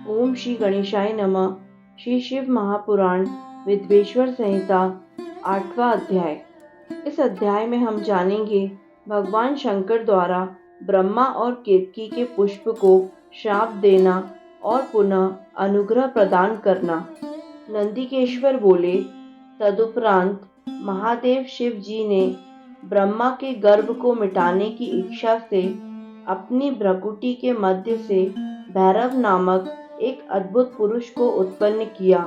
ओम श्री गणेशाय नमः। श्री शिव महापुराण विद्वेश्वर संहिता 8वां अध्याय। इस अध्याय में हम जानेंगे भगवान शंकर द्वारा ब्रह्मा और केतकी के पुष्प को श्राप देना और पुनः अनुग्रह प्रदान करना। नंदिकेश्वर बोले, तदुपरांत महादेव शिव जी ने ब्रह्मा के गर्भ को मिटाने की इच्छा से अपनी भ्रकुटी के मध्य से भैरव नामक एक अद्भुत पुरुष को उत्पन्न किया।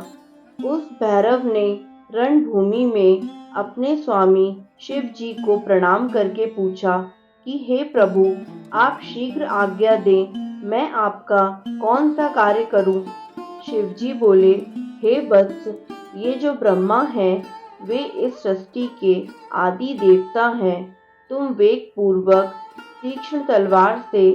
उस भैरव ने रणभूमि में अपने स्वामी शिव जी को प्रणाम करके पूछा कि हे प्रभु, आप शीघ्र आज्ञा दें, मैं आपका कौन सा कार्य करूं। शिव जी बोले, हे वत्स, ये जो ब्रह्मा हैं वे इस सृष्टि के आदि देवता हैं। तुम वेग पूर्वक तीक्ष्ण तलवार से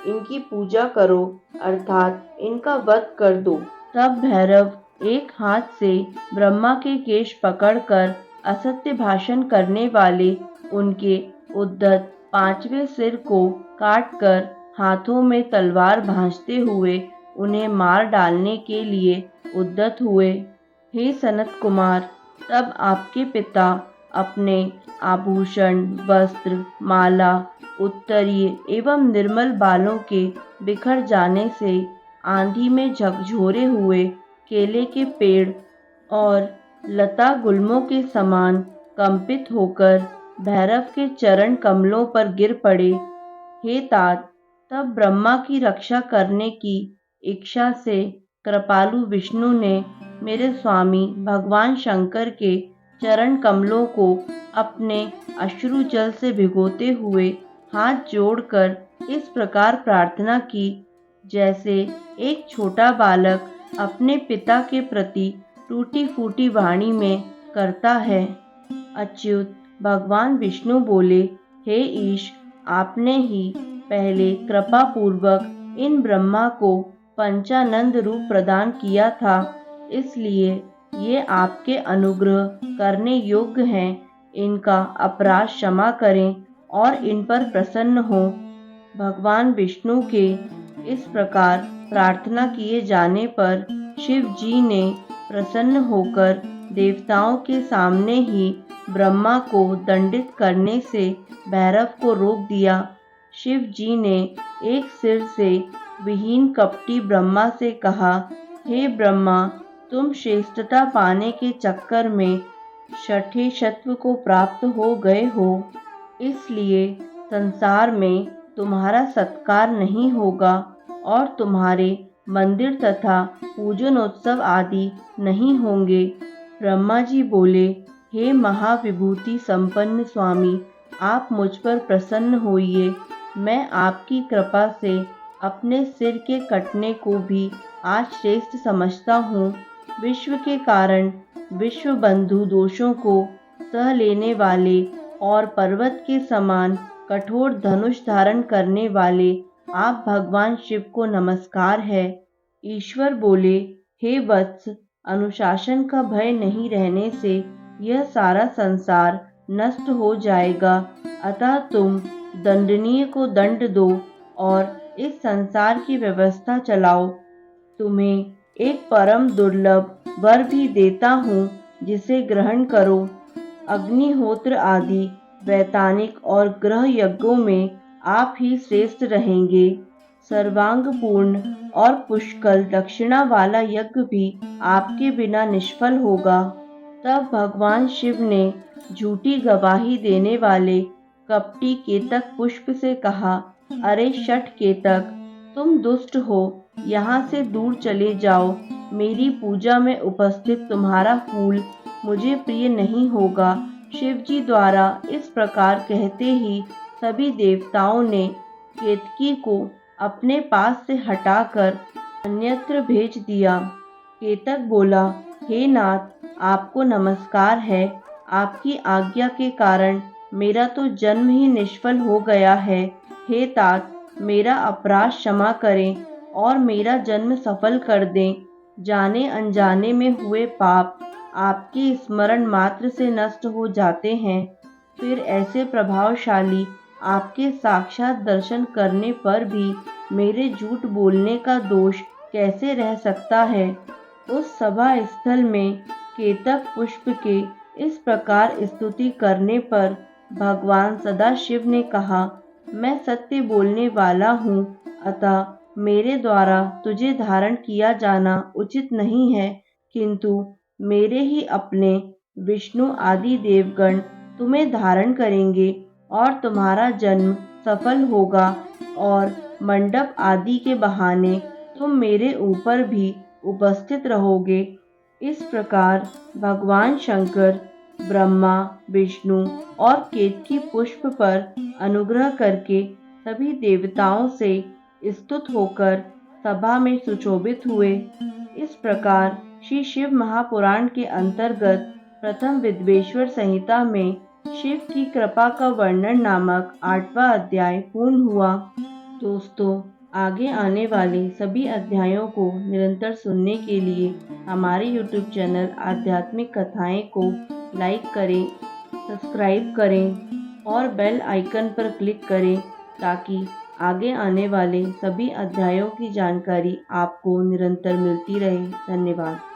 इनकी पूजा करो, अर्थात इनका वध कर दो। तब भैरव एक हाथ से ब्रह्मा के केश पकड़कर असत्य भाषण करने वाले उनके उद्धत 5वें सिर को काटकर हाथों में तलवार भांजते हुए उन्हें मार डालने के लिए उद्यत हुए। हे सनत कुमार, तब आपके पिता अपने आभूषण, वस्त्र, माला, उत्तरीय एवं निर्मल बालों के बिखर जाने से आंधी में झकझोरे हुए केले के पेड़ और लता गुल्मों के समान कंपित होकर भैरव के चरण कमलों पर गिर पड़े। हे तात, तब ब्रह्मा की रक्षा करने की इच्छा से कृपालु विष्णु ने मेरे स्वामी भगवान शंकर के चरण कमलों को अपने अश्रु जल से भिगोते हुए हाथ जोड़कर इस प्रकार प्रार्थना की, जैसे एक छोटा बालक अपने पिता के प्रति टूटी फूटी वाणी में करता है। अच्युत भगवान विष्णु बोले, हे ईश, आपने ही पहले कृपा पूर्वक इन ब्रह्मा को पंचानंद रूप प्रदान किया था, इसलिए ये आपके अनुग्रह करने योग्य हैं। इनका अपराध क्षमा करें और इन पर प्रसन्न हो। भगवान विष्णु के इस प्रकार प्रार्थना किए जाने पर शिव जी ने प्रसन्न होकर देवताओं के सामने ही ब्रह्मा को दंडित करने से भैरव को रोक दिया। शिव जी ने एक सिर से विहीन कपटी ब्रह्मा से कहा, हे ब्रह्मा, तुम श्रेष्ठता पाने के चक्कर में छठे सत्व को प्राप्त हो गए हो, इसलिए संसार में तुम्हारा सत्कार नहीं होगा और तुम्हारे मंदिर तथा पूजनोत्सव आदि नहीं होंगे। ब्रह्मा जी बोले, हे महाविभूति संपन्न स्वामी, आप मुझ पर प्रसन्न होइए। मैं आपकी कृपा से अपने सिर के कटने को भी आज श्रेष्ठ समझता हूँ। विश्व के कारण विश्व बंधु दोषों को सह लेने वाले और पर्वत के समान कठोर धनुष धारण करने वाले आप भगवान शिव को नमस्कार है। ईश्वर बोले, हे वत्स, अनुशासन का भय नहीं रहने से यह सारा संसार नष्ट हो जाएगा, अतः तुम दंडनीय को दंड दो और इस संसार की व्यवस्था चलाओ। तुम्हें एक परम दुर्लभ वर भी देता हूँ, जिसे ग्रहण करो। अग्निहोत्र आदि वैतानिक और ग्रह यज्ञों में आप ही श्रेष्ठ रहेंगे। सर्वांग पूर्ण और पुष्कल दक्षिणा वाला यज्ञ भी आपके बिना निष्फल होगा। तब भगवान शिव ने झूठी गवाही देने वाले कपटी केतक पुष्प से कहा, अरे शठ केतक, तुम दुष्ट हो, यहाँ से दूर चले जाओ। मेरी पूजा में उपस्थित तुम्हारा फूल मुझे प्रिय नहीं होगा। शिव जी द्वारा इस प्रकार कहते ही सभी देवताओं ने केतकी को अपने पास से हटाकर अन्यत्र भेज दिया। केतक बोला, हे नाथ, आपको नमस्कार है। आपकी आज्ञा के कारण मेरा तो जन्म ही निष्फल हो गया है। हे तात, मेरा अपराध क्षमा करें और मेरा जन्म सफल कर दें। जाने अनजाने में हुए पाप आपके स्मरण मात्र से नष्ट हो जाते हैं, फिर ऐसे प्रभावशाली आपके साक्षात दर्शन करने पर भी मेरे झूठ बोलने का दोष कैसे रह सकता है। उस सभा स्थल में केतक पुष्प के इस प्रकार स्तुति करने पर भगवान सदाशिव ने कहा, मैं सत्य बोलने वाला हूँ, अतः मेरे द्वारा तुझे धारण किया जाना उचित नहीं है, किंतु मेरे ही अपने विष्णु आदि देवगण तुम्हें धारण करेंगे और तुम्हारा जन्म सफल होगा और मंडप आदि के बहाने तुम मेरे ऊपर भी उपस्थित रहोगे। इस प्रकार भगवान शंकर ब्रह्मा, विष्णु और केतकी पुष्प पर अनुग्रह करके सभी देवताओं से स्तुत होकर सभा में सुशोभित हुए। इस प्रकार श्री शिव महापुराण के अंतर्गत प्रथम विद्वेश्वर संहिता में शिव की कृपा का वर्णन नामक 8वां अध्याय पूर्ण हुआ। दोस्तों, आगे आने वाले सभी अध्यायों को निरंतर सुनने के लिए हमारे YouTube चैनल आध्यात्मिक कथाएं को लाइक करें, सब्सक्राइब करें और बेल आइकन पर क्लिक करें ताकि आगे आने वाले सभी अध्यायों की जानकारी आपको निरंतर मिलती रहे। धन्यवाद।